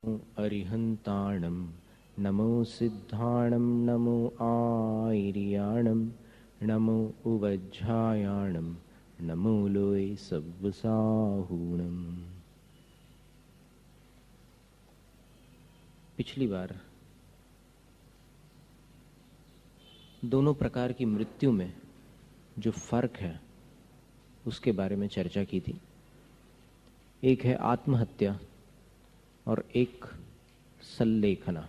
अरिहंताणं नमो सिद्धाणं नमो आयर्याणं नमो उवज्झायाणं नमो लोय सव्वसाहूणम्। पिछली बार दोनों प्रकार की मृत्यु में जो फर्क है उसके बारे में चर्चा की थी। एक है आत्महत्या और एक सल्लेखना।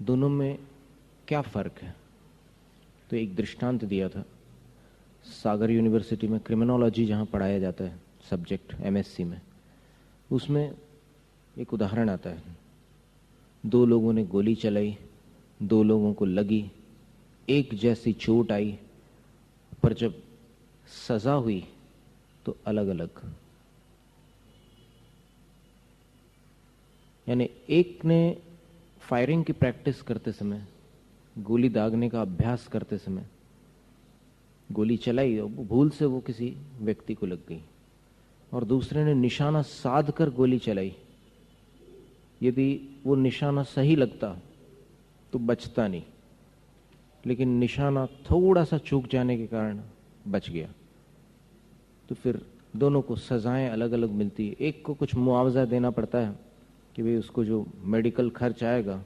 दोनों में क्या फर्क है? तो एक दृष्टांत दिया था। सागर यूनिवर्सिटी में क्रिमिनोलॉजी जहाँ पढ़ाया जाता है सब्जेक्ट एमएससी में, उसमें एक उदाहरण आता है। दो लोगों ने गोली चलाई, दो लोगों को लगी, एक जैसी चोट आई, पर जब सजा हुई तो अलग अलग। यानी एक ने फायरिंग की प्रैक्टिस करते समय, गोली दागने का अभ्यास करते समय गोली चलाई और भूल से वो किसी व्यक्ति को लग गई, और दूसरे ने निशाना साध कर गोली चलाई। यदि वो निशाना सही लगता तो बचता नहीं, लेकिन निशाना थोड़ा सा चूक जाने के कारण बच गया। तो फिर दोनों को सजाएं अलग अलग मिलती है। एक को कुछ मुआवजा देना पड़ता है कि भाई उसको जो मेडिकल खर्च आएगा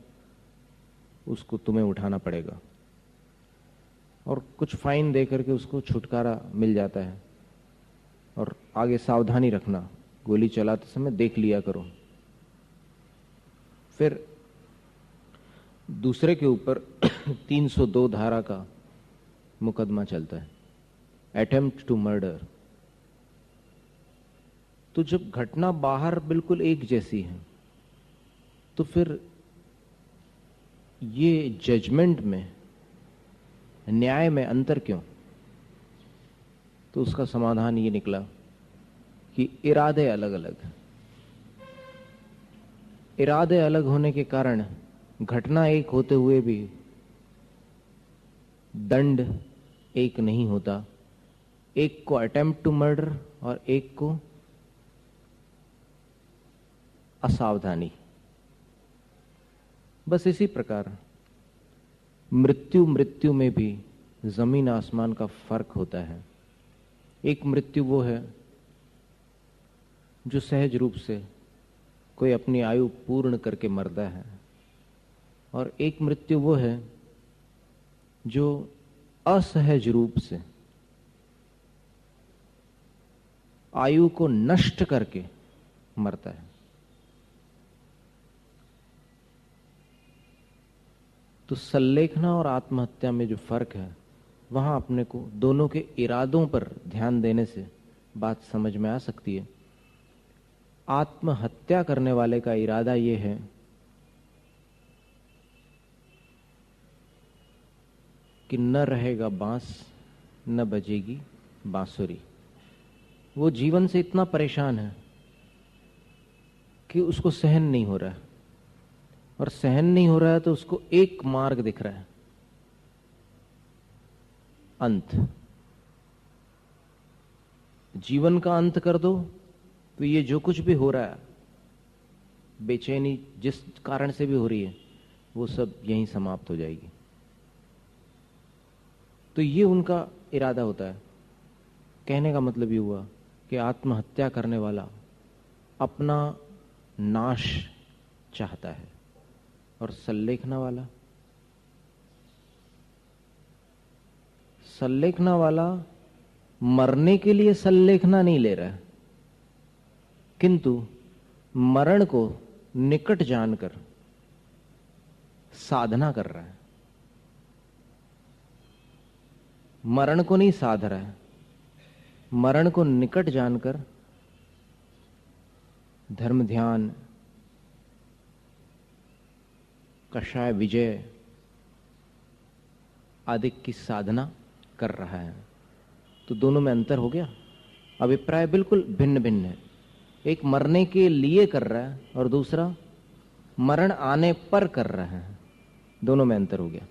उसको तुम्हें उठाना पड़ेगा, और कुछ फाइन दे करके उसको छुटकारा मिल जाता है। और आगे सावधानी रखना, गोली चलाते समय देख लिया करो। फिर दूसरे के ऊपर 302 धारा का मुकदमा चलता है, अटेम्प्ट टू मर्डर। तो जब घटना बाहर बिल्कुल एक जैसी है तो फिर ये जजमेंट में, न्याय में अंतर क्यों? तो उसका समाधान ये निकला कि इरादे अलग अलग हैं। इरादे अलग होने के कारण घटना एक होते हुए भी दंड एक नहीं होता। एक को अटेम्प्ट टू मर्डर और एक को असावधानी। बस इसी प्रकार मृत्यु में भी जमीन आसमान का फर्क होता है। एक मृत्यु वो है जो सहज रूप से कोई अपनी आयु पूर्ण करके मरता है, और एक मृत्यु वो है जो असहज रूप से आयु को नष्ट करके मरता है। तो सल्लेखना और आत्महत्या में जो फर्क है, वहां अपने को दोनों के इरादों पर ध्यान देने से बात समझ में आ सकती है। आत्महत्या करने वाले का इरादा यह है कि न रहेगा बांस न बजेगी बांसुरी। वो जीवन से इतना परेशान है कि उसको सहन नहीं हो रहा है, और सहन नहीं हो रहा है तो उसको एक मार्ग दिख रहा है, अंत। जीवन का अंत कर दो तो ये जो कुछ भी हो रहा है, बेचैनी जिस कारण से भी हो रही है, वो सब यहीं समाप्त हो जाएगी। तो ये उनका इरादा होता है। कहने का मतलब ये हुआ कि आत्महत्या करने वाला अपना नाश चाहता है, और सल्लेखना वाला मरने के लिए सल्लेखना नहीं ले रहा है, किंतु मरण को निकट जानकर साधना कर रहा है। मरण को नहीं साध रहा है, मरण को निकट जानकर धर्म ध्यान, कषाय विजय आदि की साधना कर रहा है। तो दोनों में अंतर हो गया। अभिप्राय बिल्कुल भिन्न भिन्न है। एक मरने के लिए कर रहा है और दूसरा मरण आने पर कर रहा है। दोनों में अंतर हो गया।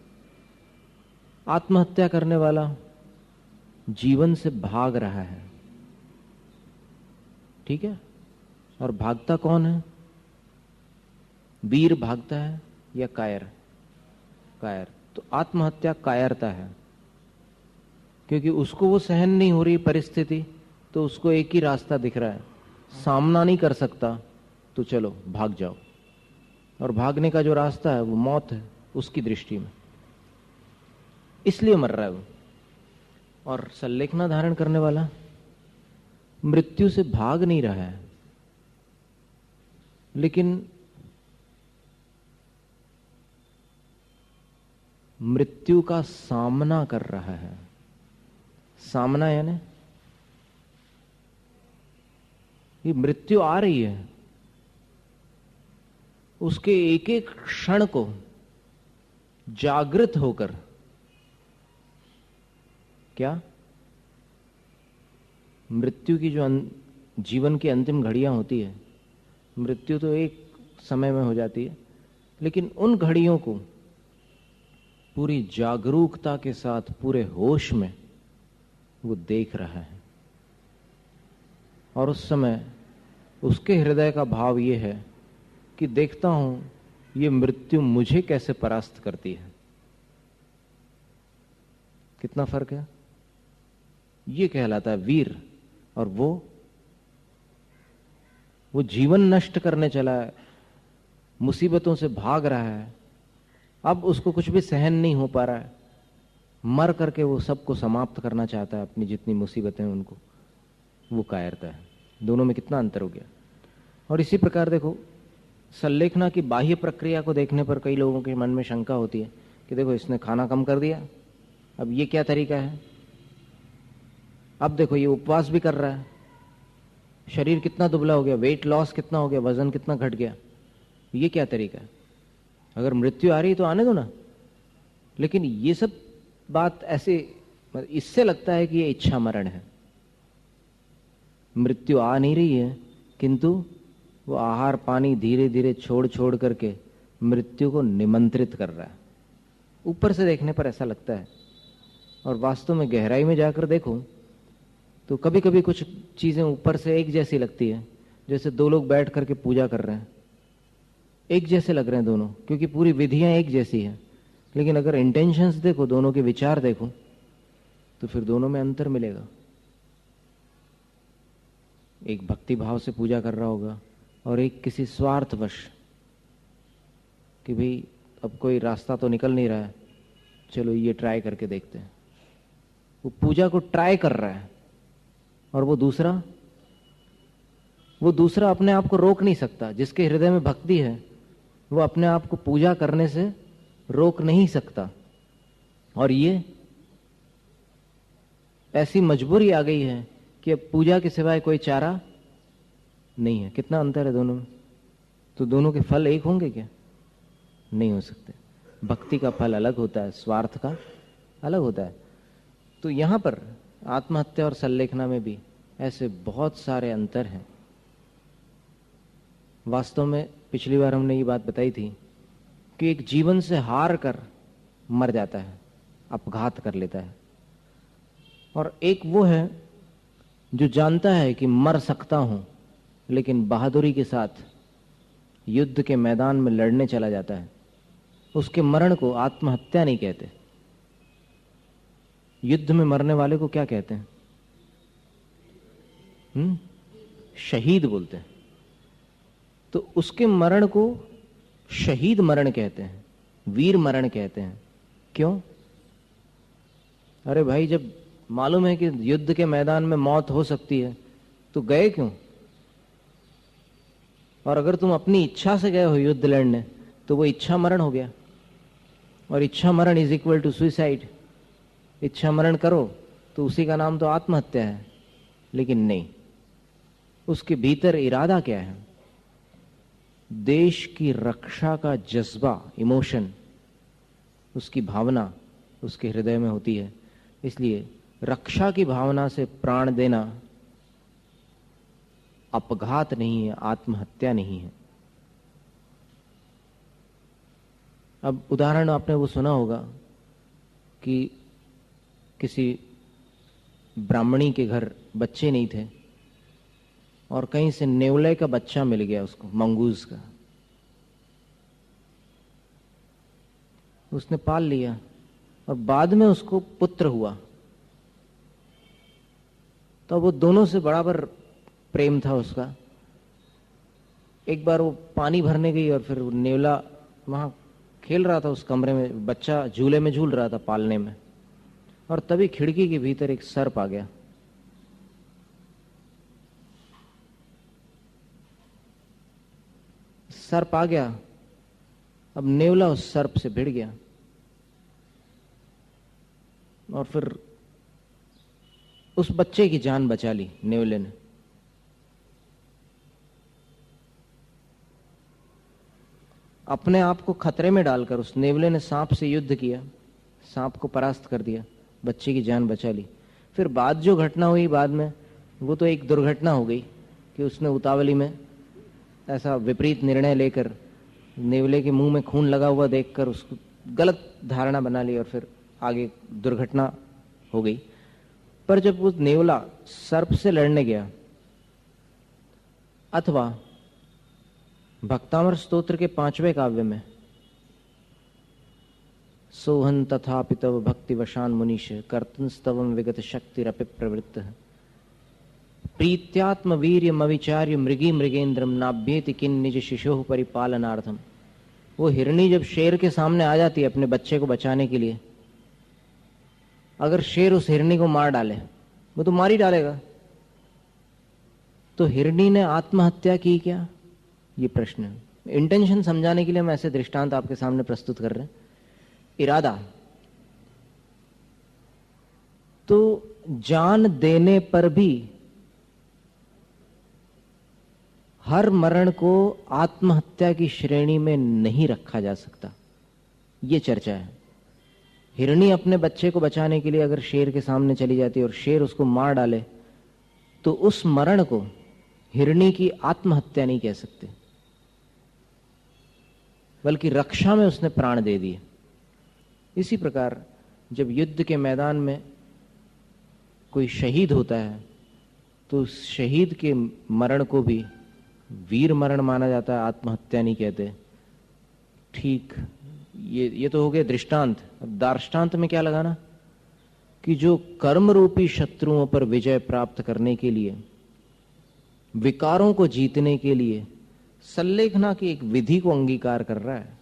आत्महत्या करने वाला जीवन से भाग रहा है, ठीक है, और भागता कौन है? वीर भागता है या कायर? कायर। तो आत्महत्या कायरता है, क्योंकि उसको वो सहन नहीं हो रही परिस्थिति, तो उसको एक ही रास्ता दिख रहा है, सामना नहीं कर सकता तो चलो भाग जाओ, और भागने का जो रास्ता है वो मौत है उसकी दृष्टि में, इसलिए मर रहा है वो। और संलेखना धारण करने वाला मृत्यु से भाग नहीं रहा है, लेकिन मृत्यु का सामना कर रहा है। सामना यानी ये मृत्यु आ रही है, उसके एक एक क्षण को जागृत होकर, क्या मृत्यु की जो जीवन की अंतिम घड़ियां होती है, मृत्यु तो एक समय में हो जाती है, लेकिन उन घड़ियों को पूरी जागरूकता के साथ पूरे होश में वो देख रहा है। और उस समय उसके हृदय का भाव ये है कि देखता हूं ये मृत्यु मुझे कैसे परास्त करती है। कितना फर्क है? ये कहलाता है वीर। और वो जीवन नष्ट करने चला है, मुसीबतों से भाग रहा है, अब उसको कुछ भी सहन नहीं हो पा रहा है, मर करके वो सबको समाप्त करना चाहता है, अपनी जितनी मुसीबतें उनको, वो कायरता है। दोनों में कितना अंतर हो गया। और इसी प्रकार देखो, संलेखना की बाह्य प्रक्रिया को देखने पर कई लोगों के मन में शंका होती है कि देखो इसने खाना कम कर दिया, अब ये क्या तरीका है? अब देखो ये उपवास भी कर रहा है, शरीर कितना दुबला हो गया, वेट लॉस कितना हो गया, वजन कितना घट गया, ये क्या तरीका है? अगर मृत्यु आ रही है तो आने दो ना। लेकिन ये सब बात ऐसे, इससे लगता है कि ये इच्छा मरण है। मृत्यु आ नहीं रही है, किंतु वो आहार पानी धीरे धीरे छोड़ छोड़ करके मृत्यु को निमंत्रित कर रहा है। ऊपर से देखने पर ऐसा लगता है, और वास्तव में गहराई में जाकर देखो तो कभी कभी कुछ चीजें ऊपर से एक जैसी लगती है, जैसे दो लोग बैठ करके पूजा कर रहे हैं, एक जैसे लग रहे हैं दोनों, क्योंकि पूरी विधियां एक जैसी हैं। लेकिन अगर इंटेंशंस देखो, दोनों के विचार देखो, तो फिर दोनों में अंतर मिलेगा। एक भक्ति भाव से पूजा कर रहा होगा और एक किसी स्वार्थवश कि भाई अब कोई रास्ता तो निकल नहीं रहा है, चलो ये ट्राई करके देखते हैं। वो पूजा को ट्राई कर रहा है, और वो दूसरा अपने आप को रोक नहीं सकता। जिसके हृदय में भक्ति है वो अपने आप को पूजा करने से रोक नहीं सकता, और ये ऐसी मजबूरी आ गई है कि अब पूजा के सिवाय कोई चारा नहीं है। कितना अंतर है दोनों में? तो दोनों के फल एक होंगे क्या? नहीं हो सकते। भक्ति का फल अलग होता है, स्वार्थ का अलग होता है। तो यहां पर आत्महत्या और संलेखना में भी ऐसे बहुत सारे अंतर हैं। वास्तव में पिछली बार हमने ये बात बताई थी कि एक जीवन से हार कर मर जाता है, अपघात कर लेता है, और एक वो है जो जानता है कि मर सकता हूं, लेकिन बहादुरी के साथ युद्ध के मैदान में लड़ने चला जाता है। उसके मरण को आत्महत्या नहीं कहते। युद्ध में मरने वाले को क्या कहते हैं? शहीद बोलते हैं। तो उसके मरण को शहीद मरण कहते हैं, वीर मरण कहते हैं। क्यों? अरे भाई, जब मालूम है कि युद्ध के मैदान में मौत हो सकती है तो गए क्यों? और अगर तुम अपनी इच्छा से गए हो युद्ध लड़ने तो वो इच्छा मरण हो गया, और इच्छा मरण इज इक्वल टू सुसाइड। इच्छा मरण करो तो उसी का नाम तो आत्महत्या है। लेकिन नहीं, उसके भीतर इरादा क्या है? देश की रक्षा का जज्बा, इमोशन, उसकी भावना उसके हृदय में होती है। इसलिए रक्षा की भावना से प्राण देना अपघात नहीं है, आत्महत्या नहीं है। अब उदाहरण आपने वो सुना होगा कि किसी ब्राह्मणी के घर बच्चे नहीं थे और कहीं से नेवले का बच्चा मिल गया उसको, मंगूज का। उसने पाल लिया और बाद में उसको पुत्र हुआ, तो वो दोनों से बराबर प्रेम था उसका। एक बार वो पानी भरने गई और फिर नेवला वहां खेल रहा था उस कमरे में, बच्चा झूले में झूल रहा था पालने में, और तभी खिड़की के भीतर एक सर्प आ गया। सर्प आ गया, अब नेवला उस सर्प से भिड़ गया और फिर उस बच्चे की जान बचा ली नेवले ने। अपने आप को खतरे में डालकर उस नेवले ने सांप से युद्ध किया, सांप को परास्त कर दिया, बच्चे की जान बचा ली। फिर बाद जो घटना हुई बाद में, वो तो एक दुर्घटना हो गई कि उसने उतावली में ऐसा विपरीत निर्णय लेकर नेवले के मुंह में खून लगा हुआ देखकर उसको गलत धारणा बना ली और फिर आगे दुर्घटना हो गई। पर जब वो नेवला सर्प से लड़ने गया, अथवा भक्तामर स्तोत्र के 5वें काव्य में सोहन तथापि तव भक्ति वशान मुनीश कर्तनस्तवम विगत शक्तिरपि प्रवृत्त प्रीत्यात्म वीर्यम अविचार्य मृगी मृगेन्द्रम नाभ्येति किन निज शिशोः परिपालनार्थम। वो हिरणी जब शेर के सामने आ जाती है अपने बच्चे को बचाने के लिए, अगर शेर उस हिरणी को मार डाले, वो तो मार ही डालेगा, तो हिरणी ने आत्महत्या की क्या? ये प्रश्न है। इंटेंशन समझाने के लिए हम ऐसे दृष्टांत आपके सामने प्रस्तुत कर रहे हैं। इरादा तो जान देने पर भी हर मरण को आत्महत्या की श्रेणी में नहीं रखा जा सकता, ये चर्चा है। हिरणी अपने बच्चे को बचाने के लिए अगर शेर के सामने चली जाती है और शेर उसको मार डाले, तो उस मरण को हिरणी की आत्महत्या नहीं कह सकते, बल्कि रक्षा में उसने प्राण दे दिए। इसी प्रकार जब युद्ध के मैदान में कोई शहीद होता है, तो उस शहीद के मरण को भी वीर मरण माना जाता है, आत्महत्या नहीं कहते। ठीक, ये तो हो गए दृष्टांत। अब दार्ष्टान्त में क्या लगाना कि जो कर्म रूपी शत्रुओं पर विजय प्राप्त करने के लिए, विकारों को जीतने के लिए सल्लेखना की एक विधि को अंगीकार कर रहा है,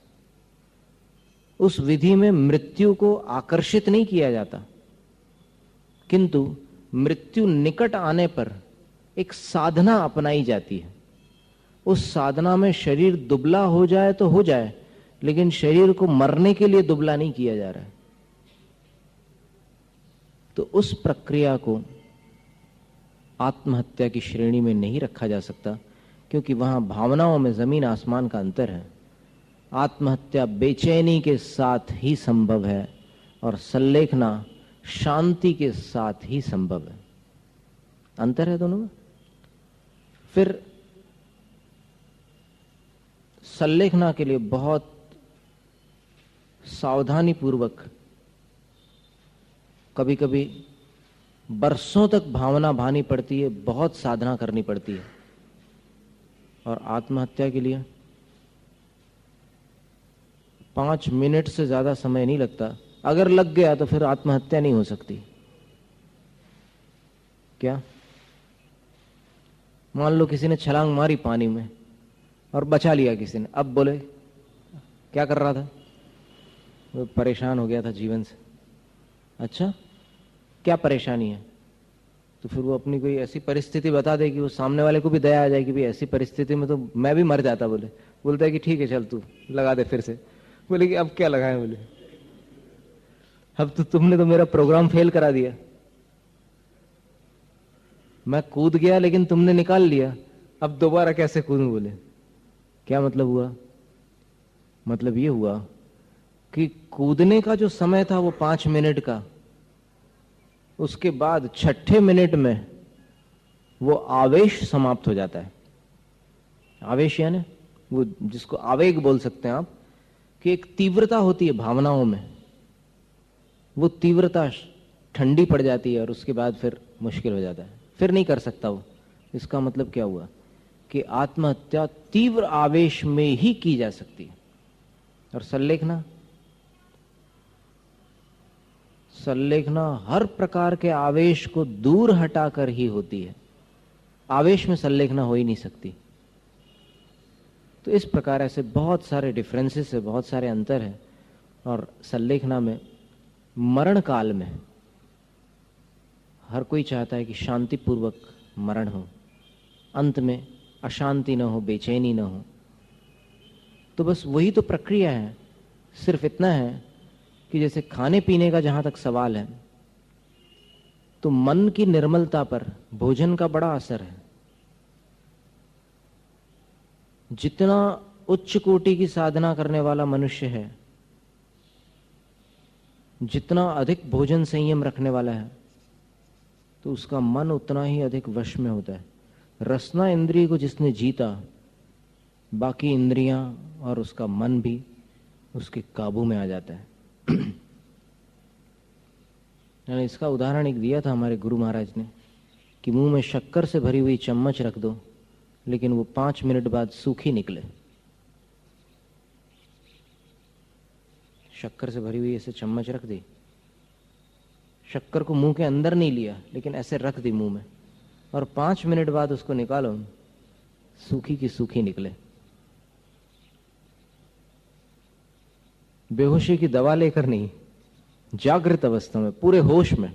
उस विधि में मृत्यु को आकर्षित नहीं किया जाता, किंतु मृत्यु निकट आने पर एक साधना अपनाई जाती है। उस साधना में शरीर दुबला हो जाए तो हो जाए, लेकिन शरीर को मरने के लिए दुबला नहीं किया जा रहा है। तो उस प्रक्रिया को आत्महत्या की श्रेणी में नहीं रखा जा सकता, क्योंकि वहां भावनाओं में जमीन आसमान का अंतर है। आत्महत्या बेचैनी के साथ ही संभव है और सल्लेखना शांति के साथ ही संभव है। अंतर है दोनों में। फिर सल्लेखना के लिए बहुत सावधानी पूर्वक, कभी कभी बरसों तक भावना भानी पड़ती है, बहुत साधना करनी पड़ती है। और आत्महत्या के लिए 5 मिनट से ज्यादा समय नहीं लगता। अगर लग गया तो फिर आत्महत्या नहीं हो सकती। क्या? मान लो किसी ने छलांग मारी पानी में और बचा लिया किसी ने, अब बोले क्या कर रहा था? वो परेशान हो गया था जीवन से। अच्छा, क्या परेशानी है? तो फिर वो अपनी कोई ऐसी परिस्थिति बता दे कि वो सामने वाले को भी दया आ जाए कि भाई ऐसी परिस्थिति में तो मैं भी मर जाता। बोलता है कि ठीक है चल तू लगा दे फिर से। बोले कि अब क्या लगाए? बोले अब तो तुमने तो मेरा प्रोग्राम फेल करा दिया। मैं कूद गया लेकिन तुमने निकाल लिया, अब दोबारा कैसे कूदूं? बोले क्या मतलब हुआ? मतलब ये हुआ कि कूदने का जो समय था वो 5 मिनट का, उसके बाद 6ठे मिनट में वो आवेश समाप्त हो जाता है। आवेश यानी वो जिसको आवेग बोल सकते हैं आप, कि एक तीव्रता होती है भावनाओं में, वो तीव्रता ठंडी पड़ जाती है और उसके बाद फिर मुश्किल हो जाता है, फिर नहीं कर सकता वो। इसका मतलब क्या हुआ कि आत्महत्या तीव्र आवेश में ही की जा सकती है। और सल्लेखना संलेखना हर प्रकार के आवेश को दूर हटाकर ही होती है। आवेश में संलेखना हो ही नहीं सकती। तो इस प्रकार ऐसे बहुत सारे डिफरेंसेस है, बहुत सारे अंतर है। और संलेखना में मरण काल में हर कोई चाहता है कि शांतिपूर्वक मरण हो, अंत में अशांति न हो, बेचैनी न हो। तो बस वही तो प्रक्रिया है। सिर्फ इतना है कि जैसे खाने पीने का जहां तक सवाल है, तो मन की निर्मलता पर भोजन का बड़ा असर है। जितना उच्च कोटि की साधना करने वाला मनुष्य है, जितना अधिक भोजन संयम रखने वाला है, तो उसका मन उतना ही अधिक वश में होता है। रसना इंद्रिय को जिसने जीता, बाकी इंद्रियां और उसका मन भी उसके काबू में आ जाता है। इसका उदाहरण एक दिया था हमारे गुरु महाराज ने कि मुंह में शक्कर से भरी हुई चम्मच रख दो, लेकिन वो 5 मिनट बाद सूखी निकले। शक्कर से भरी हुई ऐसे चम्मच रख दी, शक्कर को मुंह के अंदर नहीं लिया, लेकिन ऐसे रख दी मुंह में, और 5 मिनट बाद उसको निकालो, सूखी की सूखी निकले। बेहोशी की दवा लेकर नहीं, जागृत अवस्था में, पूरे होश में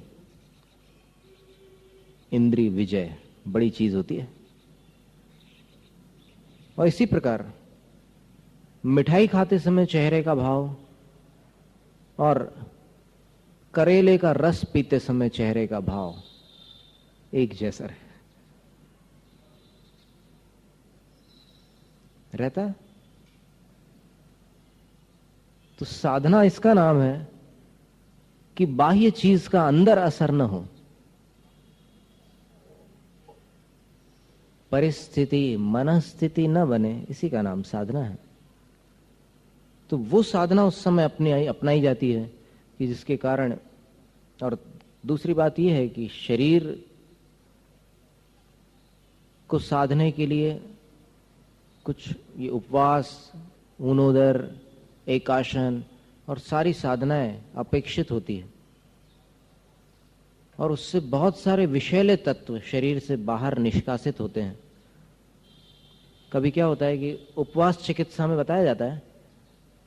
इंद्रिय विजय बड़ी चीज होती है। और इसी प्रकार मिठाई खाते समय चेहरे का भाव और करेले का रस पीते समय चेहरे का भाव एक जैसा रहता है। तो साधना इसका नाम है कि बाह्य चीज का अंदर असर न हो, परिस्थिति मनस्थिति न बने, इसी का नाम साधना है। तो वो साधना उस समय अपनाई जाती है कि जिसके कारण, और दूसरी बात यह है कि शरीर को साधने के लिए कुछ ये उपवास, ऊनोदर, एकासन और सारी साधनाएं अपेक्षित होती है, और उससे बहुत सारे विषैले तत्व शरीर से बाहर निष्कासित होते हैं। कभी क्या होता है कि उपवास चिकित्सा में बताया जाता है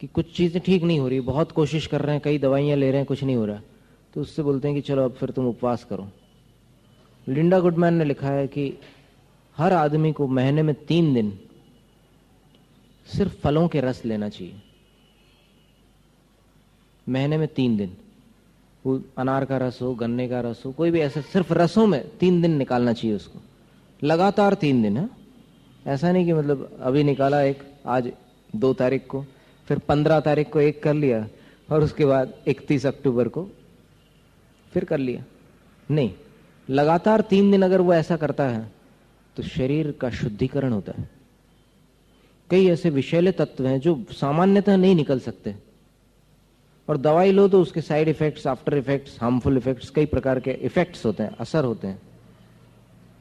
कि कुछ चीजें ठीक नहीं हो रही, बहुत कोशिश कर रहे हैं, कई दवाइयां ले रहे हैं, कुछ नहीं हो रहा, तो उससे बोलते हैं कि चलो अब फिर तुम उपवास करो। लिंडा गुडमैन ने लिखा है कि हर आदमी को महीने में 3 दिन सिर्फ फलों के रस लेना चाहिए। महीने में 3 दिन, वो अनार का रस हो, गन्ने का रस हो, कोई भी ऐसा सिर्फ रसों में 3 दिन निकालना चाहिए उसको, लगातार 3 दिन है। ऐसा नहीं कि मतलब अभी निकाला एक, आज 2 तारीख को, फिर 15 तारीख को एक कर लिया और उसके बाद 31 अक्टूबर को फिर कर लिया। नहीं, लगातार 3 दिन अगर वो ऐसा करता है तो शरीर का शुद्धिकरण होता है। कई ऐसे विषैले तत्व हैं जो सामान्यतः नहीं निकल सकते, और दवाई लो तो उसके side effects, after effects, harmful effects, कई प्रकार के इफेक्ट्स होते हैं, असर होते हैं।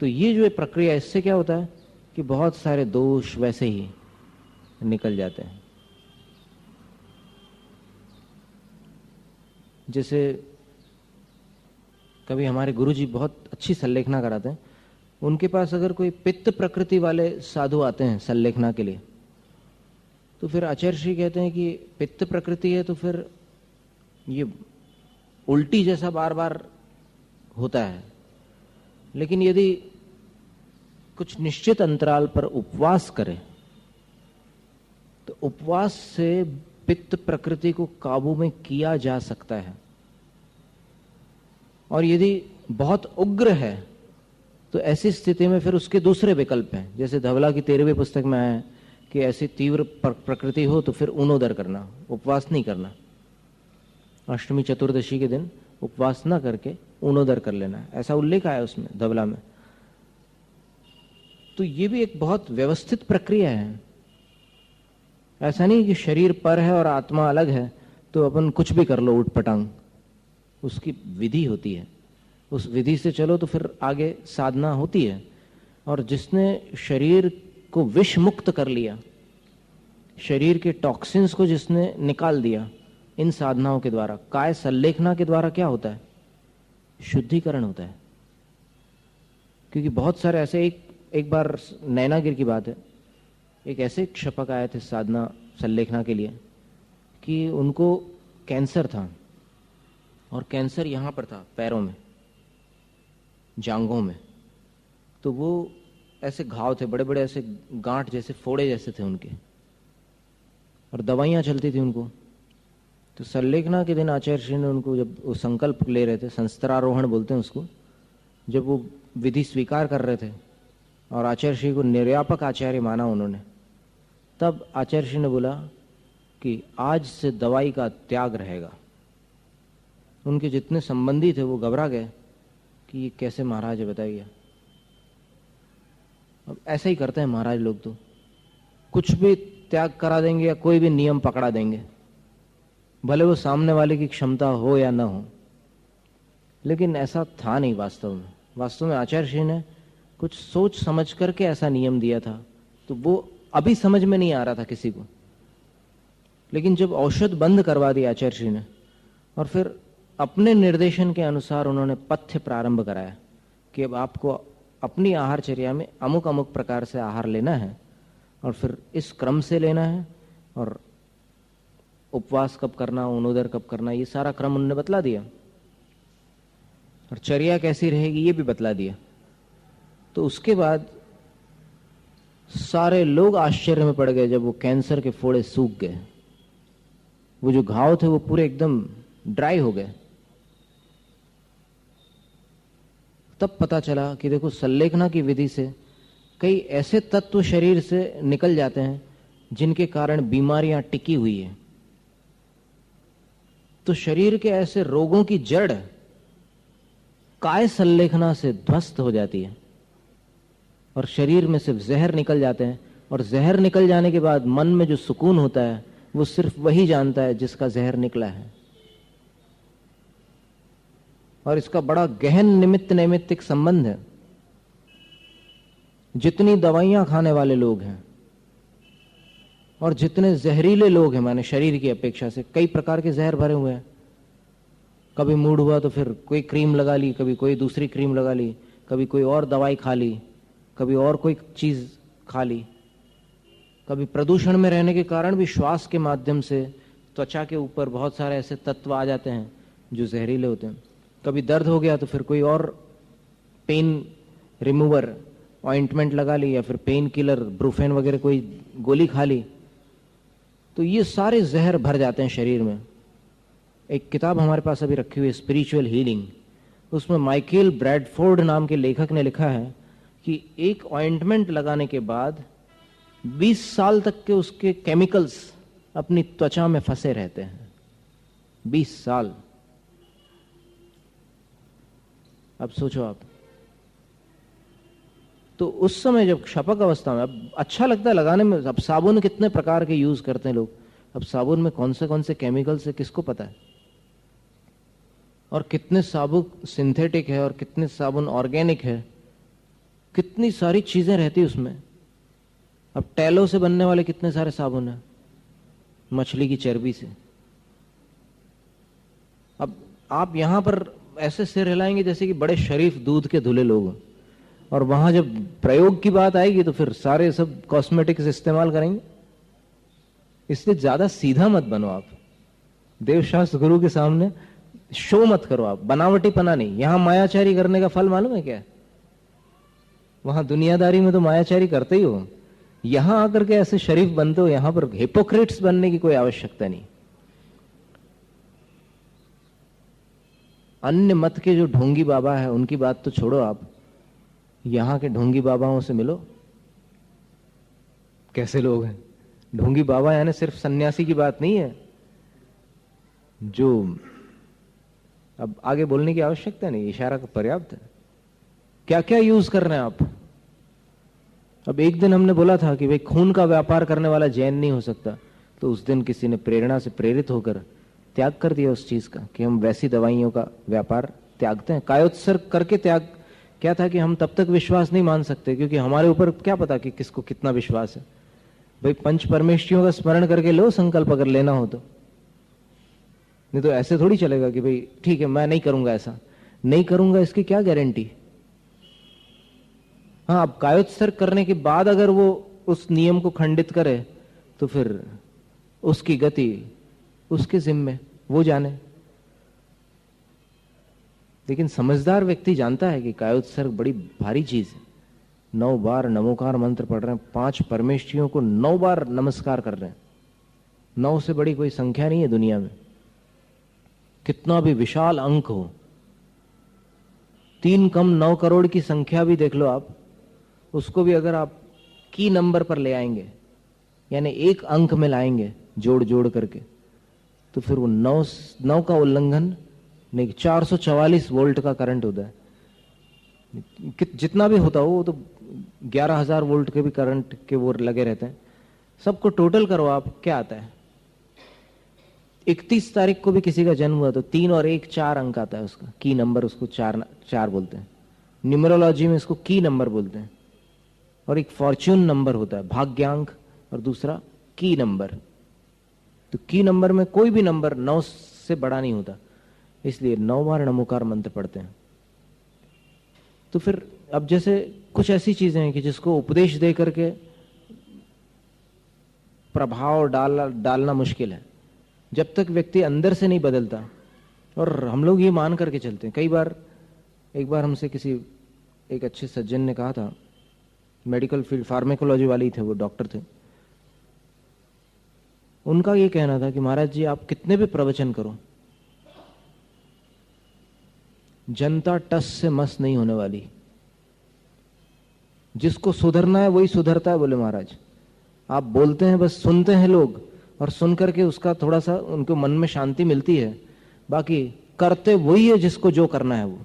तो ये जो प्रक्रिया, इससे क्या होता है कि बहुत सारे दोष वैसे ही निकल जाते हैं। जैसे कभी हमारे गुरुजी बहुत अच्छी संलेखना कराते हैं, उनके पास अगर कोई पित्त प्रकृति वाले साधु आते हैं संलेखना के लिए, तो फिर आचार्य श्री कहते हैं कि पित्त प्रकृति है तो फिर ये उल्टी जैसा बार बार होता है, लेकिन यदि कुछ निश्चित अंतराल पर उपवास करें तो उपवास से पित्त प्रकृति को काबू में किया जा सकता है। और यदि बहुत उग्र है तो ऐसी स्थिति में फिर उसके दूसरे विकल्प हैं, जैसे धवला की 13वीं पुस्तक में आया है कि ऐसी तीव्र प्रकृति हो तो फिर ऊनोदर करना, उपवास नहीं करना। अष्टमी चतुर्दशी के दिन उपवास ना करके ऊनोदर कर लेना, ऐसा उल्लेख आया उसमें धवला में। तो ये भी एक बहुत व्यवस्थित प्रक्रिया है। ऐसा नहीं कि शरीर पर है और आत्मा अलग है तो अपन कुछ भी कर लो उठपटांग, उसकी विधि होती है, उस विधि से चलो तो फिर आगे साधना होती है। और जिसने शरीर को विष मुक्त कर लिया, शरीर के टॉक्सिन्स को जिसने निकाल दिया, इन साधनाओं के द्वारा, काय संलेखना के द्वारा क्या होता है? शुद्धिकरण होता है। क्योंकि बहुत सारे ऐसे, एक बार नैनागिर की बात है, एक ऐसे क्षपक आए थे साधना संलेखना के लिए कि उनको कैंसर था, और कैंसर यहां पर था, पैरों में, जांघों में। तो वो ऐसे घाव थे, बड़े बड़े ऐसे गांठ जैसे, फोड़े जैसे थे उनके, और दवाइयां चलती थी उनको। तो संलेखना के दिन आचार्य श्री ने उनको, जब वो संकल्प ले रहे थे, संस्त्रारोहण बोलते हैं उसको, जब वो विधि स्वीकार कर रहे थे और आचार्य श्री को निर्यापक आचार्य माना उन्होंने, तब आचार्य श्री ने बोला कि आज से दवाई का त्याग रहेगा। उनके जितने संबंधी थे वो घबरा गए कि ये कैसे महाराज है, बताइए। अब ऐसा ही करते हैं महाराज लोग, तो कुछ भी त्याग करा देंगे या कोई भी नियम पकड़ा देंगे, भले वो सामने वाले की क्षमता हो या ना हो। लेकिन ऐसा था नहीं वास्तव में। वास्तव में आचार्य श्री ने कुछ सोच समझ करके ऐसा नियम दिया था, तो वो अभी समझ में नहीं आ रहा था किसी को। लेकिन जब औषध बंद करवा दी आचार्य श्री ने, और फिर अपने निर्देशन के अनुसार उन्होंने पथ्य प्रारंभ कराया कि अब आपको अपनी आहारचर्या में अमुक अमुक प्रकार से आहार लेना है, और फिर इस क्रम से लेना है, और उपवास कब करना, अनोदर कब करना, ये सारा क्रम उन्होंने बतला दिया, और चर्या कैसी रहेगी ये भी बतला दिया। तो उसके बाद सारे लोग आश्चर्य में पड़ गए जब वो कैंसर के फोड़े सूख गए, वो जो घाव थे वो पूरे एकदम ड्राई हो गए। तब पता चला कि देखो, संलेखना की विधि से कई ऐसे तत्व शरीर से निकल जाते हैं जिनके कारण बीमारियां टिकी हुई है। तो शरीर के ऐसे रोगों की जड़ काय संलेखना से ध्वस्त हो जाती है, और शरीर में सिर्फ जहर निकल जाते हैं। और जहर निकल जाने के बाद मन में जो सुकून होता है वो सिर्फ वही जानता है जिसका जहर निकला है। और इसका बड़ा गहन निमित्त नैमित्तिक संबंध है। जितनी दवाइयां खाने वाले लोग हैं और जितने जहरीले लोग हैं, माने शरीर की अपेक्षा से कई प्रकार के जहर भरे हुए हैं। कभी मूड हुआ तो फिर कोई क्रीम लगा ली, कभी कोई दूसरी क्रीम लगा ली, कभी कोई और दवाई खा ली, कभी और कोई चीज खा ली। कभी प्रदूषण में रहने के कारण भी श्वास के माध्यम से त्वचा के ऊपर बहुत सारे ऐसे तत्व आ जाते हैं जो जहरीले होते हैं। कभी दर्द हो गया तो फिर कोई और पेन रिमूवर ऑइंटमेंट लगा ली, या फिर पेन किलर ब्रूफेन वगैरह कोई गोली खा ली। तो ये सारे जहर भर जाते हैं शरीर में। एक किताब हमारे पास अभी रखी हुई है, स्पिरिचुअल हीलिंग। उसमें माइकल ब्रैडफोर्ड नाम के लेखक ने लिखा है कि एक ऑइंटमेंट लगाने के बाद 20 साल तक के उसके केमिकल्स अपनी त्वचा में फंसे रहते हैं। 20 साल। अब सोचो आप, तो उस समय जब क्षपक अवस्था में, अब अच्छा लगता है लगाने में। अब साबुन कितने प्रकार के यूज करते हैं लोग, अब साबुन में कौन से केमिकल्स है किसको पता है, और कितने साबुन सिंथेटिक है और कितने साबुन ऑर्गेनिक है, कितनी सारी चीजें रहती उसमें। अब टैलो से बनने वाले कितने सारे साबुन है, मछली की चर्बी से। अब आप यहां पर ऐसे सिर हिलाएंगे जैसे कि बड़े शरीफ दूध के धुले लोग, और वहां जब प्रयोग की बात आएगी तो फिर सारे सब कॉस्मेटिक्स इस्तेमाल करेंगे। इसलिए ज्यादा सीधा मत बनो आप। देवशास्त्र गुरु के सामने शो मत करो आप, बनावटीपना नहीं। यहां मायाचारी करने का फल मालूम है क्या? वहां दुनियादारी में तो मायाचारी करते ही हो, यहां आकर के ऐसे शरीफ बनते हो। यहां पर हिपोक्रेट्स बनने की कोई आवश्यकता नहीं। अन्य मत के जो ढोंगी बाबा है उनकी बात तो छोड़ो आप, यहां के ढोंगी बाबाओं से मिलो। कैसे लोग हैं ढोंगी बाबा? यानी सिर्फ सन्यासी की बात नहीं है, जो अब आगे बोलने की आवश्यकता नहीं, इशारा का पर्याप्त है। क्या क्या यूज कर रहे हैं आप? अब एक दिन हमने बोला था कि भाई खून का व्यापार करने वाला जैन नहीं हो सकता, तो उस दिन किसी ने प्रेरणा से प्रेरित होकर त्याग कर दिया उस चीज का कि हम वैसी दवाइयों का व्यापार त्यागते हैं। कायोत्सर्ग करके त्याग। क्या था कि हम तब तक विश्वास नहीं मान सकते, क्योंकि हमारे ऊपर क्या पता कि किसको कितना विश्वास है। भाई पंच परमेष्ठियों का स्मरण करके लो संकल्प, अगर लेना हो तो। नहीं तो ऐसे थोड़ी चलेगा कि भाई ठीक है मैं नहीं करूंगा, ऐसा नहीं करूंगा इसकी क्या गारंटी। हाँ, अब कायोत्सर्ग करने के बाद अगर वो उस नियम को खंडित करे तो फिर उसकी गति उसके जिम्मे, वो जाने। लेकिन समझदार व्यक्ति जानता है कि कायोत्सर्ग बड़ी भारी चीज है। 9 बार नमोकार मंत्र पढ़ रहे हैं, 5 परमेष्ठियों को 9 बार नमस्कार कर रहे हैं। 9 से बड़ी कोई संख्या नहीं है दुनिया में, कितना भी विशाल अंक हो। 3 कम 9 करोड़ की संख्या भी देख लो आप, उसको भी अगर आप की नंबर पर ले आएंगे, यानी एक अंक में लाएंगे जोड़ जोड़ करके, तो फिर वो 9 का उल्लंघन नहीं, 444 वोल्ट का करंट होता है। जितना भी होता हो वो तो 11,000 वोल्ट के भी करंट के वो लगे रहते हैं। सबको टोटल करो आप, क्या आता है। 31 तारीख को भी किसी का जन्म हुआ तो 3 और 1 4 अंक आता है उसका, की नंबर, उसको 4 बोलते हैं। न्यूमरोलॉजी में इसको की नंबर बोलते हैं। और एक फॉर्च्यून नंबर होता है, भाग्यांक, और दूसरा की नंबर। तो की नंबर में कोई भी नंबर 9 से बड़ा नहीं होता, इसलिए 9 बार नमोकार मंत्र पढ़ते हैं। तो फिर अब जैसे कुछ ऐसी चीजें हैं कि जिसको उपदेश दे करके प्रभाव डालना मुश्किल है, जब तक व्यक्ति अंदर से नहीं बदलता। और हम लोग ये मान करके चलते हैं। कई बार, एक बार हमसे किसी एक अच्छे सज्जन ने कहा था, मेडिकल फील्ड फार्मेकोलॉजी वाले ही थे, वो डॉक्टर थे। उनका ये कहना था कि महाराज जी आप कितने भी प्रवचन करो, जनता टस से मस नहीं होने वाली। जिसको सुधरना है वही सुधरता है। बोले महाराज आप बोलते हैं, बस सुनते हैं लोग, और सुन करके उसका थोड़ा सा उनको मन में शांति मिलती है, बाकी करते वही है जिसको जो करना है वो।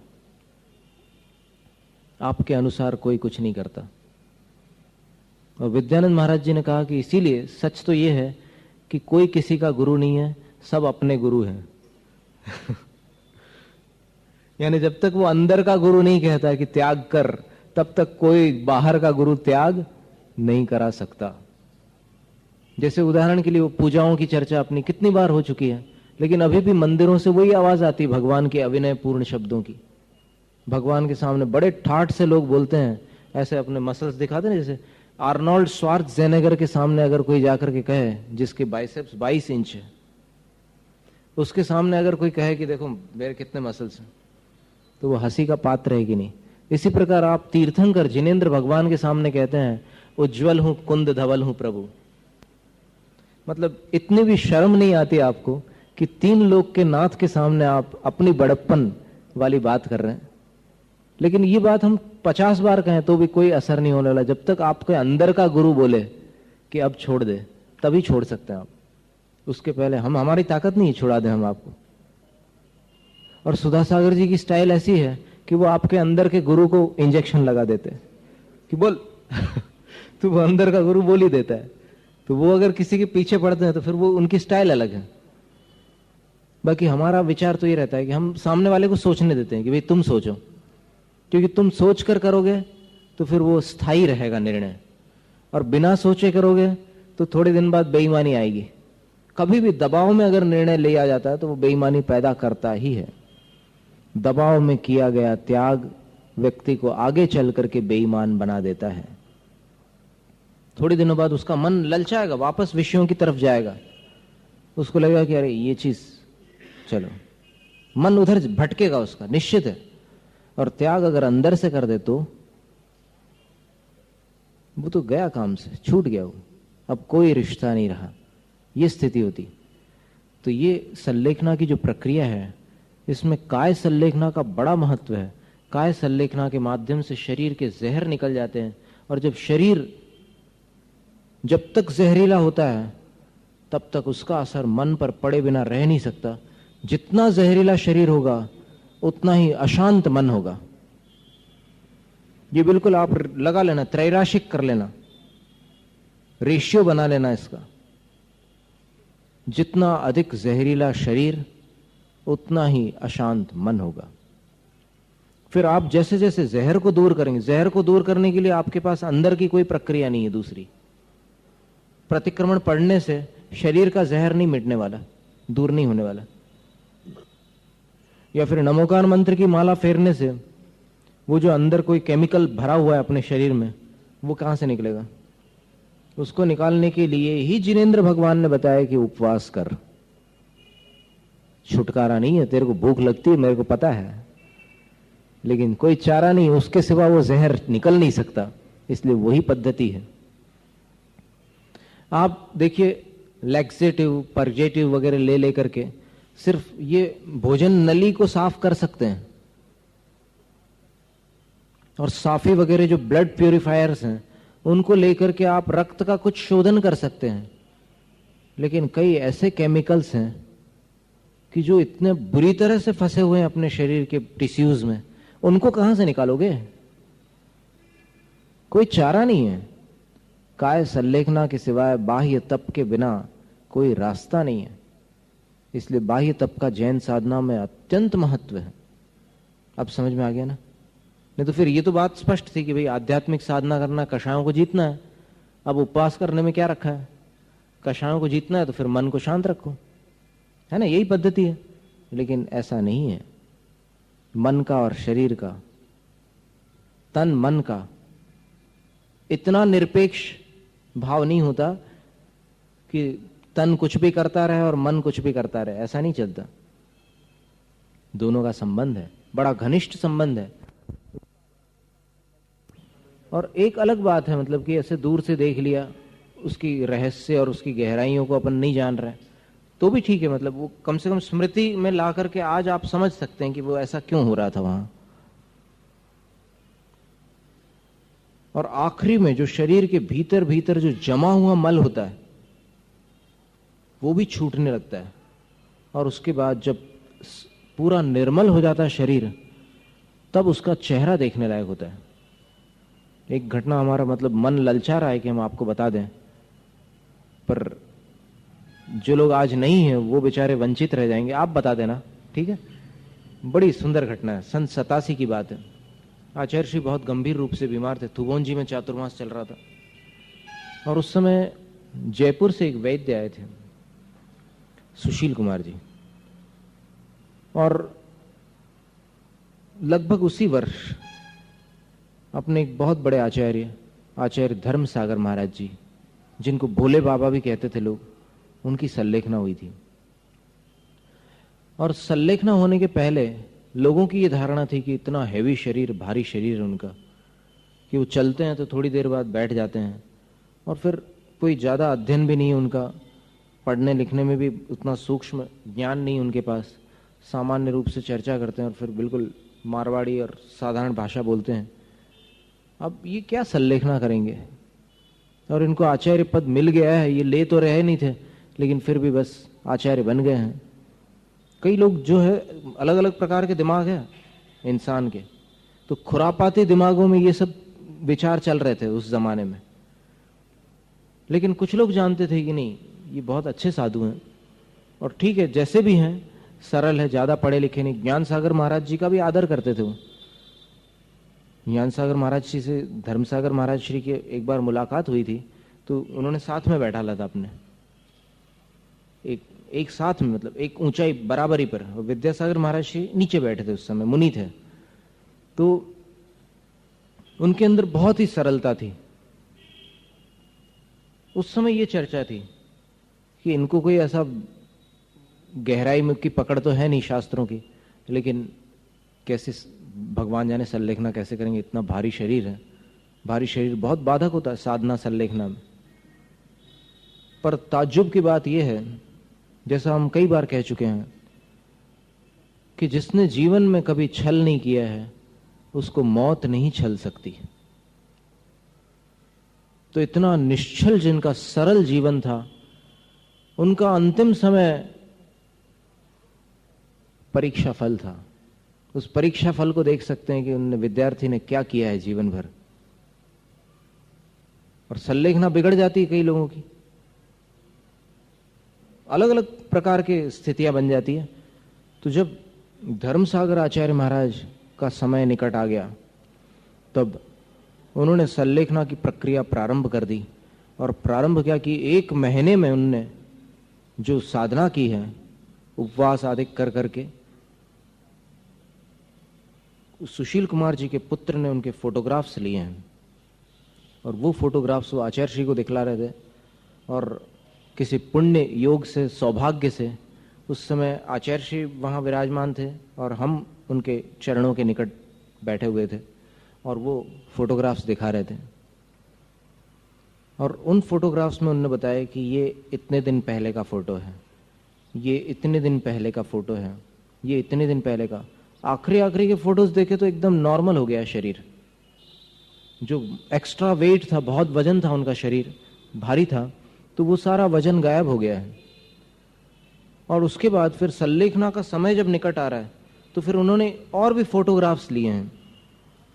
आपके अनुसार कोई कुछ नहीं करता। और विद्यानंद महाराज जी ने कहा कि इसीलिए सच तो ये है कि कोई किसी का गुरु नहीं है, सब अपने गुरु हैं। यानी जब तक वो अंदर का गुरु नहीं कहता है कि त्याग कर, तब तक कोई बाहर का गुरु त्याग नहीं करा सकता। जैसे उदाहरण के लिए वो पूजाओं की चर्चा अपनी कितनी बार हो चुकी है, लेकिन अभी भी मंदिरों से वही आवाज आती भगवान के अविनय पूर्ण शब्दों की। भगवान के सामने बड़े ठाठ से लोग बोलते हैं, ऐसे अपने मसल्स दिखाते हैं। जैसे आर्नोल्ड श्वार्ज़नेगर के सामने अगर कोई जाकर के कहे, जिसके बाइसेप्स 22 इंच है, उसके सामने अगर कोई कहे कि देखो मेरे कितने मसल्स हैं, तो वो हंसी का पात्र है कि नहीं। इसी प्रकार आप तीर्थंकर जिनेंद्र भगवान के सामने कहते हैं उज्जवल हूं कुंद धवल हूं प्रभु, मतलब इतनी भी शर्म नहीं आती आपको कि 3 लोग के नाथ के सामने आप अपनी बड़प्पन वाली बात कर रहे हैं। लेकिन ये बात हम 50 बार कहें तो भी कोई असर नहीं होने वाला। जब तक आपके अंदर का गुरु बोले कि अब छोड़ दे, तभी छोड़ सकते हैं आप। उसके पहले हमारी ताकत नहीं छुड़ा दे हम आपको। और सुधा सागर जी की स्टाइल ऐसी है कि वो आपके अंदर के गुरु को इंजेक्शन लगा देते हैं कि बोल तो वो अंदर का गुरु बोल ही देता है। तो वो अगर किसी के पीछे पड़ते हैं तो फिर वो उनकी स्टाइल अलग है। बाकी हमारा विचार तो ये रहता है कि हम सामने वाले को सोचने देते हैं कि भाई तुम सोचो, क्योंकि तुम सोच कर करोगे तो फिर वो स्थायी रहेगा निर्णय, और बिना सोचे करोगे तो थोड़े दिन बाद बेईमानी आएगी। कभी भी दबाव में अगर निर्णय लिया जाता है तो वो बेईमानी पैदा करता ही है। दबाव में किया गया त्याग व्यक्ति को आगे चल करके बेईमान बना देता है। थोड़े दिनों बाद उसका मन ललचाएगा, वापस विषयों की तरफ जाएगा। उसको लगेगा कि अरे ये चीज, चलो, मन उधर भटकेगा उसका, निश्चित है। और त्याग अगर अंदर से कर दे तो वो तो गया काम से, छूट गया वो, अब कोई रिश्ता नहीं रहा, ये स्थिति होती। तो ये संलेखना की जो प्रक्रिया है, इसमें काय संलेखना का बड़ा महत्व है। काय संलेखना के माध्यम से शरीर के जहर निकल जाते हैं, और जब शरीर जब तक जहरीला होता है तब तक उसका असर मन पर पड़े बिना रह नहीं सकता। जितना जहरीला शरीर होगा उतना ही अशांत मन होगा। ये बिल्कुल आप लगा लेना, त्रैराशिक कर लेना, रेशियो बना लेना इसका। जितना अधिक जहरीला शरीर उतना ही अशांत मन होगा। फिर आप जैसे जैसे जहर को दूर करेंगे, जहर को दूर करने के लिए आपके पास अंदर की कोई प्रक्रिया नहीं है दूसरी। प्रतिक्रमण पढ़ने से शरीर का जहर नहीं मिटने वाला, दूर नहीं होने वाला। या फिर नमोकार मंत्र की माला फेरने से वो जो अंदर कोई केमिकल भरा हुआ है अपने शरीर में, वो कहां से निकलेगा? उसको निकालने के लिए ही जिनेंद्र भगवान ने बताया कि उपवास कर। छुटकारा नहीं है। तेरे को भूख लगती है, मेरे को पता है, लेकिन कोई चारा नहीं, उसके सिवा वो जहर निकल नहीं सकता, इसलिए वही पद्धति है। आप देखिए, लैक्सेटिव, परजेटिव वगैरह ले लेकर के सिर्फ ये भोजन नली को साफ कर सकते हैं, और साफी वगैरह जो ब्लड प्यूरिफायर्स हैं उनको लेकर के आप रक्त का कुछ शोधन कर सकते हैं, लेकिन कई ऐसे केमिकल्स हैं कि जो इतने बुरी तरह से फंसे हुए हैं अपने शरीर के टिश्यूज में, उनको कहां से निकालोगे? कोई चारा नहीं है। काय संलेखना के सिवाय बाह्य तप के बिना कोई रास्ता नहीं है। इसलिए बाह्य तप का जैन साधना में अत्यंत महत्व है। अब समझ में आ गया ना? नहीं तो फिर ये तो बात स्पष्ट थी कि भाई आध्यात्मिक साधना करना, कषायों को जीतना है। अब उपवास करने में क्या रखा है? कषायों को जीतना है तो फिर मन को शांत रखो, है ना? यही पद्धति है। लेकिन ऐसा नहीं है। मन का और शरीर का, तन मन का इतना निरपेक्ष भाव नहीं होता कि तन कुछ भी करता रहे और मन कुछ भी करता रहे, ऐसा नहीं चलता। दोनों का संबंध है, बड़ा घनिष्ठ संबंध है। और एक अलग बात है, मतलब कि ऐसे दूर से देख लिया, उसकी रहस्य और उसकी गहराइयों को अपन नहीं जान रहे तो भी ठीक है। मतलब वो कम से कम स्मृति में ला करके आज आप समझ सकते हैं कि वो ऐसा क्यों हो रहा था वहां। और आखिरी में जो शरीर के भीतर भीतर जो जमा हुआ मल होता है वो भी छूटने लगता है, और उसके बाद जब पूरा निर्मल हो जाता है शरीर, तब उसका चेहरा देखने लायक होता है। एक घटना हमारा मतलब मन ललचा रहा है कि हम आपको बता दें, पर जो लोग आज नहीं है वो बेचारे वंचित रह जाएंगे। आप बता देना, ठीक है? बड़ी सुंदर घटना है, सन 87 की बात है। आचार्य श्री बहुत गंभीर रूप से बीमार थे, थुबोंजी में चातुर्मास चल रहा था, और उस समय जयपुर से एक वैद्य आए थे, सुशील कुमार जी, और लगभग उसी वर्ष अपने एक बहुत बड़े आचार्य धर्म सागर महाराज जी, जिनको भोले बाबा भी कहते थे लोग, उनकी संलेखना हुई थी। और संलेखना होने के पहले लोगों की ये धारणा थी कि इतना हैवी शरीर, भारी शरीर है उनका, कि वो चलते हैं तो थोड़ी देर बाद बैठ जाते हैं, और फिर कोई ज़्यादा अध्ययन भी नहीं है उनका, पढ़ने लिखने में भी उतना सूक्ष्म ज्ञान नहीं उनके पास, सामान्य रूप से चर्चा करते हैं और फिर बिल्कुल मारवाड़ी और साधारण भाषा बोलते हैं। अब ये क्या संलेखना करेंगे? और इनको आचार्य पद मिल गया है, ये ले तो रहे नहीं थे, लेकिन फिर भी बस आचार्य बन गए हैं। कई लोग जो है, अलग अलग प्रकार के दिमाग है इंसान के, तो खुरापाती दिमागों में ये सब विचार चल रहे थे उस जमाने में। लेकिन कुछ लोग जानते थे कि नहीं, ये बहुत अच्छे साधु हैं, और ठीक है जैसे भी हैं, सरल है, ज्यादा पढ़े लिखे नहीं। ज्ञान सागर महाराज जी का भी आदर करते थे वो। ज्ञान सागर महाराज जी से धर्म सागर महाराज श्री की एक बार मुलाकात हुई थी, तो उन्होंने साथ में बैठा ला था अपने, एक साथ में, मतलब एक ऊंचाई बराबरी पर। विद्यासागर महाराज श्री नीचे बैठे थे, उस समय मुनि थे, तो उनके अंदर बहुत ही सरलता थी। उस समय ये चर्चा थी कि इनको कोई ऐसा गहराई में की पकड़ तो है नहीं शास्त्रों की, लेकिन कैसे भगवान जाने संलेखना कैसे करेंगे, इतना भारी शरीर है। भारी शरीर बहुत बाधक होता है साधना संलेखना में। पर ताज्जुब की बात यह है, जैसा हम कई बार कह चुके हैं, कि जिसने जीवन में कभी छल नहीं किया है उसको मौत नहीं छल सकती। तो इतना निश्चल जिनका सरल जीवन था, उनका अंतिम समय परीक्षा फल था। उस परीक्षा फल को देख सकते हैं कि उन विद्यार्थी ने क्या किया है जीवन भर। और संलेखना बिगड़ जाती है कई लोगों की, अलग अलग प्रकार की स्थितियां बन जाती है। तो जब धर्मसागर आचार्य महाराज का समय निकट आ गया, तब उन्होंने संलेखना की प्रक्रिया प्रारंभ कर दी। और प्रारंभ क्या कि 1 महीने में उनने जो साधना की है, उपवास आदि कर करके, सुशील कुमार जी के पुत्र ने उनके फोटोग्राफ्स लिए हैं और वो फोटोग्राफ्स वो आचार्य श्री को दिखला रहे थे। और किसी पुण्य योग से, सौभाग्य से उस समय आचार्य श्री वहाँ विराजमान थे और हम उनके चरणों के निकट बैठे हुए थे और वो फोटोग्राफ्स दिखा रहे थे। और उन फोटोग्राफ्स में उन्होंने बताया कि ये इतने दिन पहले का फोटो है, ये इतने दिन पहले का फोटो है, ये इतने दिन पहले का। आखिरी के फोटोज देखे तो एकदम नॉर्मल हो गया शरीर। जो एक्स्ट्रा वेट था, बहुत वजन था, उनका शरीर भारी था, तो वो सारा वजन गायब हो गया है। और उसके बाद फिर संलेखना का समय जब निकट आ रहा है तो फिर उन्होंने और भी फोटोग्राफ्स लिए हैं।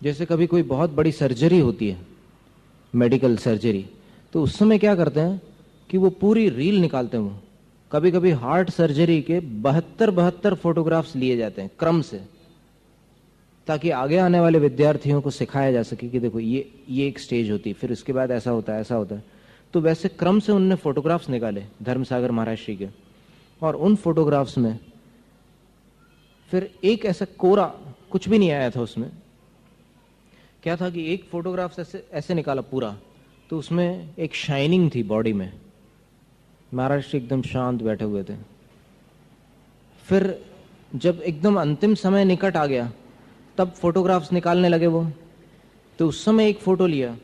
जैसे कभी कोई बहुत बड़ी सर्जरी होती है, मेडिकल सर्जरी, तो उस समय क्या करते हैं कि वो पूरी रील निकालते हैं। वो कभी कभी हार्ट सर्जरी के 72 फोटोग्राफ्स लिए जाते हैं क्रम से, ताकि आगे आने वाले विद्यार्थियों को सिखाया जा सके कि देखो ये एक स्टेज होती है, फिर उसके बाद ऐसा होता है, ऐसा होता है। तो वैसे क्रम से उनने फोटोग्राफ्स निकाले धर्मसागर महाराज श्री के। और उन फोटोग्राफ्स में फिर एक ऐसा कोरा कुछ भी नहीं आया था। उसमें क्या था कि एक फोटोग्राफ ऐसे निकाला पूरा, तो उसमें एक शाइनिंग थी बॉडी में। महाराज श्री एकदम शांत बैठे हुए थे। फिर जब एकदम अंतिम समय निकट आ गया तब फोटोग्राफ्स निकालने लगे वो। तो उस समय एक फोटो लिया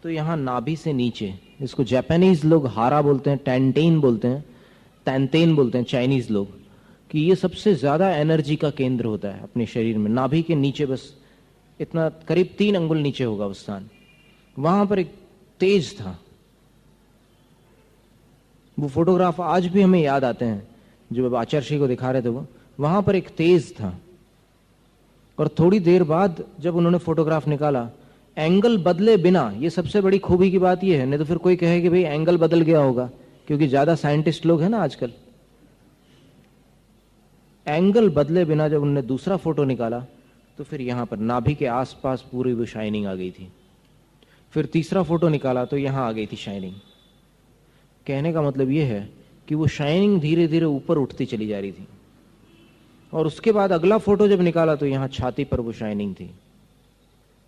तो यहाँ नाभि से नीचे, इसको जापानीज लोग हारा बोलते हैं, टैंटेन बोलते हैं, तैंतेन बोलते हैं चाइनीज लोग, कि ये सबसे ज्यादा एनर्जी का केंद्र होता है अपने शरीर में। नाभि के नीचे बस इतना करीब 3 अंगुल नीचे होगा वो स्थान। वहां पर एक तेज था। वो फोटोग्राफ आज भी हमें याद आते हैं, जो आचार्य श्री को दिखा रहे थे वो। वहां पर एक तेज था। और थोड़ी देर बाद जब उन्होंने फोटोग्राफ निकाला, एंगल बदले बिना, ये सबसे बड़ी खूबी की बात ये है, नहीं तो फिर कोई कहे कि भाई एंगल बदल गया होगा, क्योंकि ज्यादा साइंटिस्ट लोग हैं ना आजकल। एंगल बदले बिना जब उन्होंने दूसरा फोटो निकाला तो फिर यहां पर नाभि के आसपास पूरी वो शाइनिंग आ गई थी। फिर तीसरा फोटो निकाला तो यहां आ गई थी शाइनिंग। कहने का मतलब यह है कि वो शाइनिंग धीरे धीरे ऊपर उठती चली जा रही थी। और उसके बाद अगला फोटो जब निकाला तो यहां छाती पर वो शाइनिंग थी।